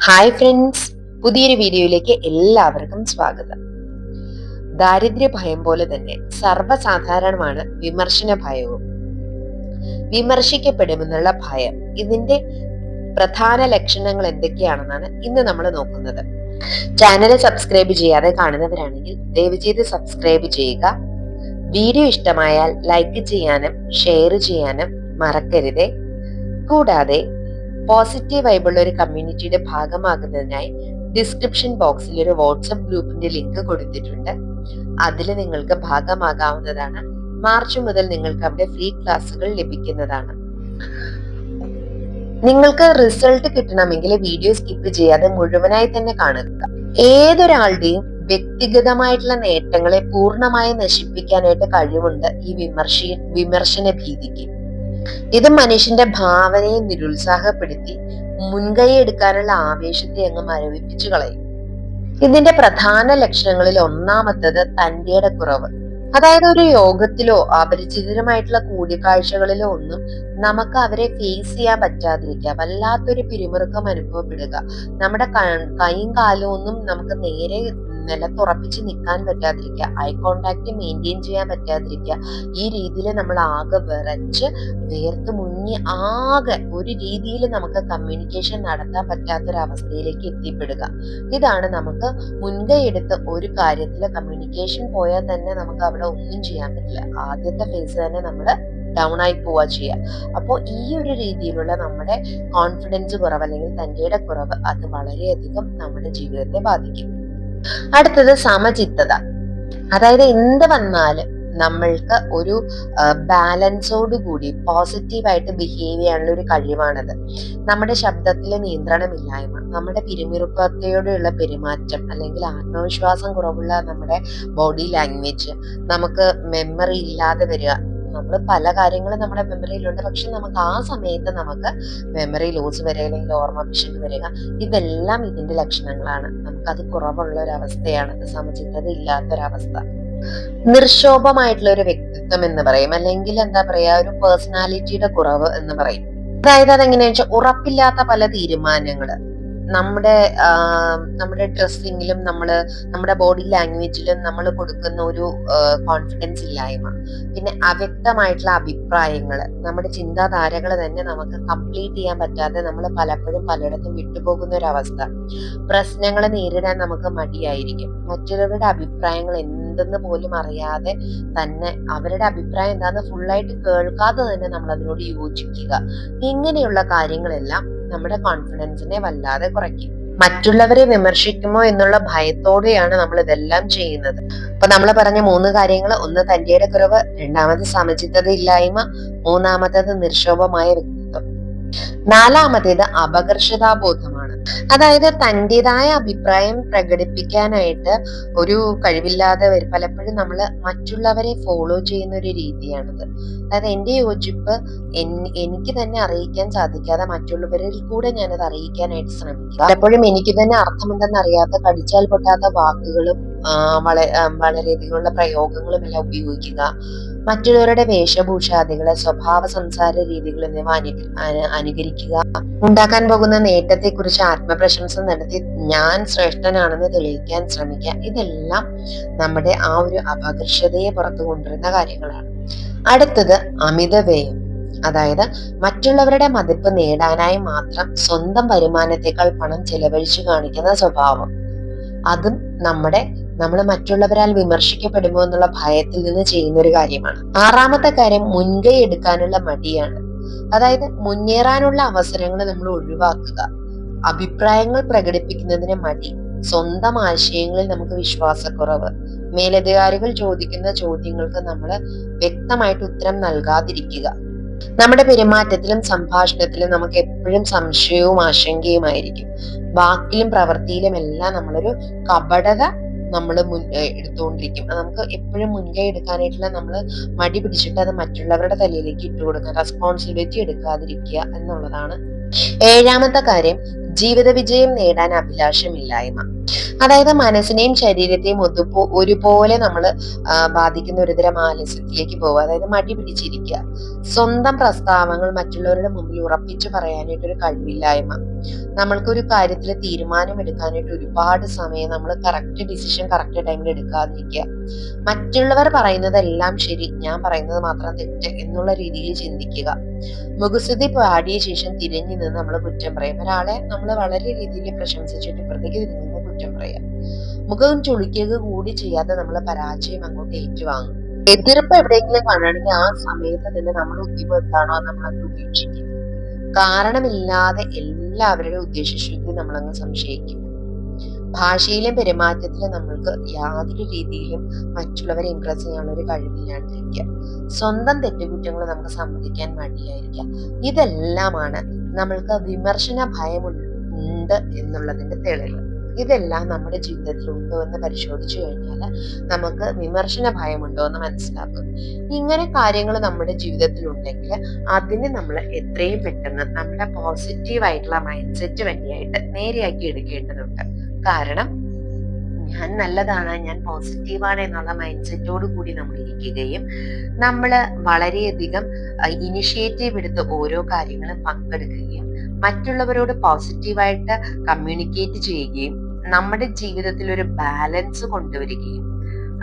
Hi friends, പുതിയൊരു വീഡിയോയിലേക്ക് എല്ലാവർക്കും സ്വാഗതം. ദാരിദ്ര്യ ഭയം പോലെ തന്നെ സർവ്വസാധാരണമാണ് വിമർശന ഭയവും. വിമർശിക്കപ്പെടുമെന്നുള്ള ഭയം, ഇതിന്റെ പ്രധാന ലക്ഷണങ്ങൾ എന്തൊക്കെയാണെന്നാണ് ഇന്ന് നമ്മൾ നോക്കുന്നത്. ചാനൽ സബ്സ്ക്രൈബ് ചെയ്യാതെ കാണുന്നവരാണെങ്കിൽ ദയവ് ചെയ്ത് സബ്സ്ക്രൈബ് ചെയ്യുക. വീഡിയോ ഇഷ്ടമായാൽ ലൈക്ക് ചെയ്യാനും ഷെയർ ചെയ്യാനും മറക്കരുതേ. കൂടാതെ പോസിറ്റീവ് വൈബുള്ള ഒരു കമ്മ്യൂണിറ്റിയുടെ ഭാഗമാകുന്നതിനായി ഡിസ്ക്രിപ്ഷൻ ബോക്സിൽ ഒരു വാട്സപ്പ് ഗ്രൂപ്പിന്റെ ലിങ്ക് കൊടുത്തിട്ടുണ്ട്. അതിൽ നിങ്ങൾക്ക് ഭാഗമാകാവുന്നതാണ്. മാർച്ച് മുതൽ നിങ്ങൾക്ക് അവിടെ ഫ്രീ ക്ലാസ്സുകൾ ലഭിക്കുന്നതാണ്. നിങ്ങൾക്ക് റിസൾട്ട് കിട്ടണമെങ്കിൽ വീഡിയോ സ്കിപ്പ് ചെയ്യാതെ മുഴുവനായി തന്നെ കാണുക. ഏതൊരാളുടെയും വ്യക്തിഗതമായിട്ടുള്ള നേട്ടങ്ങളെ പൂർണ്ണമായി നശിപ്പിക്കാനായിട്ട് കഴിവുണ്ട് ഈ വിമർശന ഭീതിക്ക്. ഇത് മനുഷ്യന്റെ ഭാവനയെ നിരുത്സാഹപ്പെടുത്തി മുൻകൈ എടുക്കാനുള്ള ആവേശത്തെ അങ്ങ് മരവിപ്പിച്ചു കളയും. ഇതിന്റെ പ്രധാന ലക്ഷണങ്ങളിൽ ഒന്നാമത്തത് തന്റെയുടെ കുറവ്. അതായത് ഒരു യോഗത്തിലോ അപരിചിതരുമായിട്ടുള്ള കൂടിക്കാഴ്ചകളിലോ ഒന്നും നമുക്ക് അവരെ ഫേസ് ചെയ്യാൻ പറ്റാതിരിക്കുക, വല്ലാത്തൊരു പിരിമുറുക്കം അനുഭവപ്പെടുക, നമ്മുടെ കൈയും കാലും ഒന്നും നമുക്ക് നേരെ നിലത്തുറപ്പിച്ച് നിൽക്കാൻ പറ്റാതിരിക്കുക, ഐ കോണ്ടാക്ട് മെയിൻറ്റെയിൻ ചെയ്യാൻ പറ്റാതിരിക്കുക. ഈ രീതിയിൽ നമ്മൾ ആകെ വിറച്ച് വേർത്ത് മുങ്ങി ആകെ ഒരു രീതിയിൽ നമുക്ക് കമ്മ്യൂണിക്കേഷൻ നടത്താൻ പറ്റാത്തൊരവസ്ഥയിലേക്ക് എത്തിപ്പെടുക. ഇതാണ് നമുക്ക് മുൻകൈ എടുത്ത് ഒരു കാര്യത്തിൽ കമ്മ്യൂണിക്കേഷൻ പോയാൽ തന്നെ നമുക്ക് അവിടെ ഒന്നും ചെയ്യാൻ പറ്റില്ല. ആദ്യത്തെ ഫേസ് തന്നെ നമ്മൾ ഡൗൺ ആയി പോവുക ചെയ്യുക. അപ്പോൾ ഈ ഒരു രീതിയിലുള്ള നമ്മുടെ കോൺഫിഡൻസ് കുറവ് അല്ലെങ്കിൽ തന്റെയുടെ കുറവ്, അത് വളരെയധികം നമ്മുടെ ജീവിതത്തെ ബാധിക്കും. അടുത്തത് സമചിത്തത. അതായത് എന്ത് വന്നാലും നമ്മൾക്ക് ഒരു ബാലൻസോട് കൂടി പോസിറ്റീവായിട്ട് ബിഹേവ് ചെയ്യാനുള്ള ഒരു കഴിവാണത്. നമ്മുടെ ശബ്ദത്തിലെ നിയന്ത്രണമില്ലായ്മ, നമ്മുടെ പിരിമുറുക്കത്തോടെയുള്ള പെരുമാറ്റം, അല്ലെങ്കിൽ ആത്മവിശ്വാസം കുറവുള്ള നമ്മുടെ ബോഡി ലാംഗ്വേജ്, നമുക്ക് മെമ്മറി ഇല്ലാതെ വരിക. നമ്മൾ പല കാര്യങ്ങളും നമ്മുടെ മെമ്മറിയിലുണ്ട്, പക്ഷെ നമുക്ക് ആ സമയത്ത് നമുക്ക് മെമ്മറി ലോസ് വരിക അല്ലെങ്കിൽ ഓർമ്മ പിശക് വരിക, ഇതെല്ലാം ഇതിന്റെ ലക്ഷണങ്ങളാണ്. നമുക്കത് കുറവുള്ള ഒരവസ്ഥയാണ്, സമചിത്തത ഇല്ലാത്തൊരവസ്ഥ. നിർശോഭമായിട്ടുള്ള ഒരു വ്യക്തിത്വം എന്ന് പറയും, അല്ലെങ്കിൽ എന്താ പറയാ, ഒരു പേഴ്സണാലിറ്റിയുടെ കുറവ് എന്ന് പറയും. അതായത് അതെങ്ങനെയാ വെച്ചാൽ ഉറപ്പില്ലാത്ത പല തീരുമാനങ്ങള്, നമ്മുടെ ഡ്രസ്സിങ്ങിലും നമ്മുടെ ബോഡി ലാംഗ്വേജിലും നമ്മൾ കൊടുക്കുന്ന ഒരു കോൺഫിഡൻസ് ഇല്ലായ്മ, പിന്നെ അവ്യക്തമായിട്ടുള്ള അഭിപ്രായങ്ങള്, നമ്മുടെ ചിന്താധാരകൾ തന്നെ നമുക്ക് കംപ്ലീറ്റ് ചെയ്യാൻ പറ്റാതെ നമ്മൾ പലപ്പോഴും പലയിടത്തും വിട്ടുപോകുന്ന ഒരു അവസ്ഥ. പ്രശ്നങ്ങളെ നേരിടാൻ നമുക്ക് മടിയായിരിക്കും. മറ്റുള്ളവരുടെ അഭിപ്രായങ്ങൾ എന്തെന്ന് പോലും അറിയാതെ തന്നെ അവരുടെ അഭിപ്രായം എന്താന്ന് ഫുള്ളായിട്ട് കേൾക്കാതെ തന്നെ നമ്മൾ അതിനോട് യോജിക്കുക. ഇങ്ങനെയുള്ള കാര്യങ്ങളെല്ലാം നമ്മുടെ കോൺഫിഡൻസിനെ വല്ലാതെ കുറയ്ക്കും. മറ്റുള്ളവരെ വിമർശിക്കുമോ എന്നുള്ള ഭയത്തോടെയാണ് നമ്മൾ ഇതെല്ലാം ചെയ്യുന്നത്. അപ്പൊ നമ്മൾ പറഞ്ഞ 3 കാര്യങ്ങൾ: ഒന്ന് തന്റെയുടെ കുറവ്, രണ്ടാമത് സമചിത്തത ഇല്ലായ്മ, മൂന്നാമത്തേത് നിർശോഭമായ വ്യക്തിത്വം, നാലാമത്തേത് അപകർഷതാബോധമാണ്. അതായത് തന്റേതായ അഭിപ്രായം പ്രകടിപ്പിക്കാനായിട്ട് ഒരു കഴിവില്ലാതെ വരും. പലപ്പോഴും നമ്മൾ മറ്റുള്ളവരെ ഫോളോ ചെയ്യുന്ന ഒരു രീതിയാണിത്. അതായത് എന്റെ യോജിപ്പ് എനിക്ക് തന്നെ അറിയിക്കാൻ സാധിക്കാതെ മറ്റുള്ളവരിൽ കൂടെ ഞാനത് അറിയിക്കാനായിട്ട് ശ്രമിക്കുക. പലപ്പോഴും എനിക്ക് തന്നെ അർത്ഥമെന്തെന്ന് അറിയാത്ത, കടിച്ചാൽ പൊട്ടാത്ത വാക്കുകളും വളരെയധികമുള്ള പ്രയോഗങ്ങളും എല്ലാം ഉപയോഗിക്കുക. മറ്റുള്ളവരുടെ വേഷഭൂഷാദികളെ, സ്വഭാവ സംസാര രീതികൾ എന്നിവ അനുകരിക്കുക. ഉണ്ടാക്കാൻ പോകുന്ന നേട്ടത്തെ കുറിച്ച് ആത്മപ്രശംസ നടത്തി ഞാൻ ശ്രേഷ്ഠനാണെന്ന് തെളിയിക്കാൻ ശ്രമിക്കുക. ഇതെല്ലാം നമ്മുടെ ആ ഒരു അപകർഷതയെ പുറത്തു കൊണ്ടുവരുന്ന കാര്യങ്ങളാണ്. അടുത്തത് അമിതവ്യയം. അതായത് മറ്റുള്ളവരുടെ മതിപ്പ് നേടാനായി മാത്രം സ്വന്തം വരുമാനത്തെക്കാൾ പണം ചെലവഴിച്ചു കാണിക്കുന്ന സ്വഭാവം. അതും നമ്മൾ മറ്റുള്ളവരാൽ വിമർശിക്കപ്പെടുമോ എന്നുള്ള ഭയത്തിൽ നിന്ന് ചെയ്യുന്ന ഒരു കാര്യമാണ്. ആറാമത്തെ കാര്യം മുൻകൈ എടുക്കാനുള്ള മടിയാണ്. അതായത് മുന്നേറാനുള്ള അവസരങ്ങൾ നമ്മൾ ഒഴിവാക്കുക. അഭിപ്രായങ്ങൾ പ്രകടിപ്പിക്കുന്നതിന് മടി, സ്വന്തം ആശയങ്ങളിൽ നമുക്ക് വിശ്വാസക്കുറവ്, മേലധികാരികൾ ചോദിക്കുന്ന ചോദ്യങ്ങൾക്ക് നമ്മൾ വ്യക്തമായിട്ട് ഉത്തരം നൽകാതിരിക്കുക. നമ്മുടെ പെരുമാറ്റത്തിലും സംഭാഷണത്തിലും നമുക്ക് എപ്പോഴും സംശയവും ആശങ്കയുമായിരിക്കും. വാക്കിലും പ്രവൃത്തിയിലും എല്ലാം നമ്മളൊരു കപടത നമ്മൾ എടുത്തുകൊണ്ടിരിക്കും. നമുക്ക് എപ്പോഴും മുൻകൈ എടുക്കാനായിട്ടുള്ള നമ്മൾ മടി പിടിച്ചിട്ട് അത് മറ്റുള്ളവരുടെ തലയിലേക്ക് ഇട്ടുകൊടുക്കുക, റെസ്പോൺസിബിലിറ്റി എടുക്കാതിരിക്കുക എന്നുള്ളതാണ്. ഏഴാമത്തെ കാര്യം ജീവിത വിജയം നേടാൻ അഭിലാഷമില്ലായ്മ. അതായത് മനസ്സിനെയും ശരീരത്തെയും ഒരുപോലെ നമ്മൾ ബാധിക്കുന്ന ഒരുതരം ആലസ്യത്തിലേക്ക് പോവുക. അതായത് മടി പിടിച്ചിരിക്കുക, സ്വന്തം പ്രസ്താവങ്ങൾ മറ്റുള്ളവരുടെ മുമ്പിൽ ഉറപ്പിച്ചു പറയാനായിട്ടൊരു കഴിവില്ലായ്മ, നമ്മൾക്കൊരു കാര്യത്തിൽ തീരുമാനം എടുക്കാനായിട്ട് ഒരുപാട് സമയം നമ്മൾ കറക്റ്റ് ഡിസിഷൻ കറക്റ്റ് ടൈമിൽ എടുക്കാതിരിക്കുക, മറ്റുള്ളവർ പറയുന്നതെല്ലാം ശരി, ഞാൻ പറയുന്നത് മാത്രം തെറ്റ് എന്നുള്ള രീതിയിൽ ചിന്തിക്കുക, മുഖസ്തുതി പാടിയ ശേഷം തിരിഞ്ഞു നിന്ന് നമ്മൾ കുറ്റം പറയും. ഒരാളെ നമ്മൾ വളരെ രീതിയിൽ പ്രശംസിച്ചിട്ട് ഇപ്പുറത്തേക്ക് തിരിഞ്ഞു നിന്ന് കുറ്റം പറയാം. മുഖം ചുളിക്കുക കൂടി ചെയ്യാതെ നമ്മൾ പരാജയം അങ്ങോട്ട് ഏറ്റുവാങ്ങും. എതിർപ്പ് എവിടെയെങ്കിലും കാണുകയാണെങ്കിൽ ആ സമയത്ത് തന്നെ നമ്മുടെ ഉദ്യമം എന്താണോ നമ്മളത് ഉപേക്ഷിക്കും. കാരണമില്ലാതെ എല്ലാവരുടെ ഉദ്ദേശശുദ്ധി നമ്മളങ്ങ് സംശയിക്കും. ഭാഷയിലും പെരുമാറ്റത്തിലും നമ്മൾക്ക് യാതൊരു രീതിയിലും മറ്റുള്ളവരെ ഇംപ്രസ് ചെയ്യാനുള്ള ഒരു കഴിവില്ലാണ്ടിരിക്കുക. സ്വന്തം തെറ്റുകുറ്റങ്ങൾ നമുക്ക് സമ്മതിക്കാൻ മടിയായിരിക്കുക. ഇതെല്ലാമാണ് നമ്മൾക്ക് വിമർശന ഭയമുണ്ട് എന്നുള്ളതിന്റെ തെളിവ്. ഇതെല്ലാം നമ്മുടെ ജീവിതത്തിൽ ഉണ്ടോ എന്ന് പരിശോധിച്ചു കഴിഞ്ഞാൽ നമുക്ക് വിമർശന ഭയമുണ്ടോ എന്ന് മനസ്സിലാക്കും. ഇങ്ങനെ കാര്യങ്ങൾ നമ്മുടെ ജീവിതത്തിൽ ഉണ്ടെങ്കിൽ അതിനെ നമ്മൾ എത്രയും പെട്ടെന്ന് നമ്മുടെ പോസിറ്റീവായിട്ടുള്ള മൈൻഡ് സെറ്റ് വഴിയായിട്ട് നേരെയാക്കി എടുക്കേണ്ടതുണ്ട്. കാരണം ഞാൻ നല്ലതാണ്, ഞാൻ പോസിറ്റീവാണ് എന്നുള്ള മൈൻഡ് സെറ്റോട് കൂടി നമ്മൾ ഇരിക്കുകയും നമ്മൾ വളരെയധികം ഇനിഷ്യേറ്റീവ് എടുത്ത് ഓരോ കാര്യങ്ങളും പങ്കെടുക്കുകയും മറ്റുള്ളവരോട് പോസിറ്റീവായിട്ട് കമ്മ്യൂണിക്കേറ്റ് ചെയ്യുകയും നമ്മുടെ ജീവിതത്തിൽ ഒരു ബാലൻസ് കൊണ്ടുവരികയും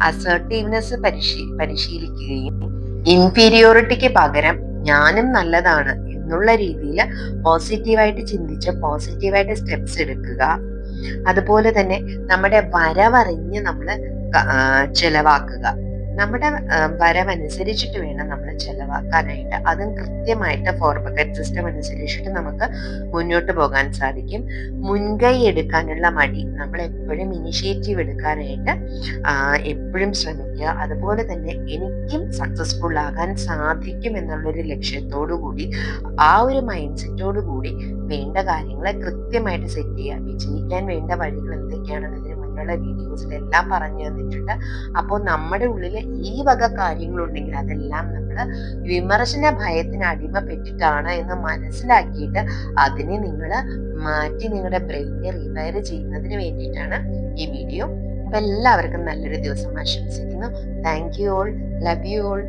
അസർട്ടീവ്നെസ് പരിശീലിക്കുകയും ഇൻഫീരിയോറിറ്റിക്ക് പകരം ഞാനും നല്ലതാണ് എന്നുള്ള രീതിയിൽ പോസിറ്റീവായിട്ട് ചിന്തിച്ച് പോസിറ്റീവായിട്ട് സ്റ്റെപ്സ് എടുക്കുക. അതുപോലെ തന്നെ നമ്മുടെ വരവറിഞ്ഞ് നമ്മൾ ചെലവാക്കുക. നമ്മുടെ വരവനുസരിച്ചിട്ട് വേണം നമ്മൾ ചെലവാക്കാനായിട്ട്. അതും കൃത്യമായിട്ട് ഫോർ ബക്കറ്റ് സിസ്റ്റം അനുസരിച്ചിട്ട് നമുക്ക് മുന്നോട്ട് പോകാൻ സാധിക്കും. മുൻകൈ എടുക്കാനുള്ള മടി, നമ്മൾ എപ്പോഴും ഇനിഷ്യേറ്റീവ് എടുക്കാനായിട്ട് എപ്പോഴും ശ്രമിക്കുക. അതുപോലെ തന്നെ എനിക്കും സക്സസ്ഫുൾ ആകാൻ സാധിക്കും എന്നുള്ളൊരു ലക്ഷ്യത്തോടു കൂടി ആ ഒരു മൈൻഡ് സെറ്റോടു കൂടി വേണ്ട കാര്യങ്ങളെ കൃത്യമായിട്ട് സെറ്റ് ചെയ്യുക. വിജയിക്കാൻ വേണ്ട വഴികൾ എന്തൊക്കെയാണെന്ന് ഇതിന് മുന്നുള്ള വീഡിയോസിലെല്ലാം പറഞ്ഞു തന്നിട്ടുണ്ട്. അപ്പോൾ നമ്മുടെ ഉള്ളിൽ ഈ വക കാര്യങ്ങളുണ്ടെങ്കിൽ അതെല്ലാം നമ്മൾ വിമർശന ഭയത്തിന് അടിമപ്പെട്ടിട്ടാണ് എന്ന് മനസ്സിലാക്കിയിട്ട് അതിനെ നിങ്ങൾ മാറ്റി നിങ്ങളുടെ ബ്രെയിനെ റിവയർ ചെയ്യുന്നതിന് വേണ്ടിയിട്ടാണ് ഈ വീഡിയോ. അപ്പൊ എല്ലാവർക്കും നല്ലൊരു ദിവസം ആശംസിക്കുന്നു. Thank you all, love you all.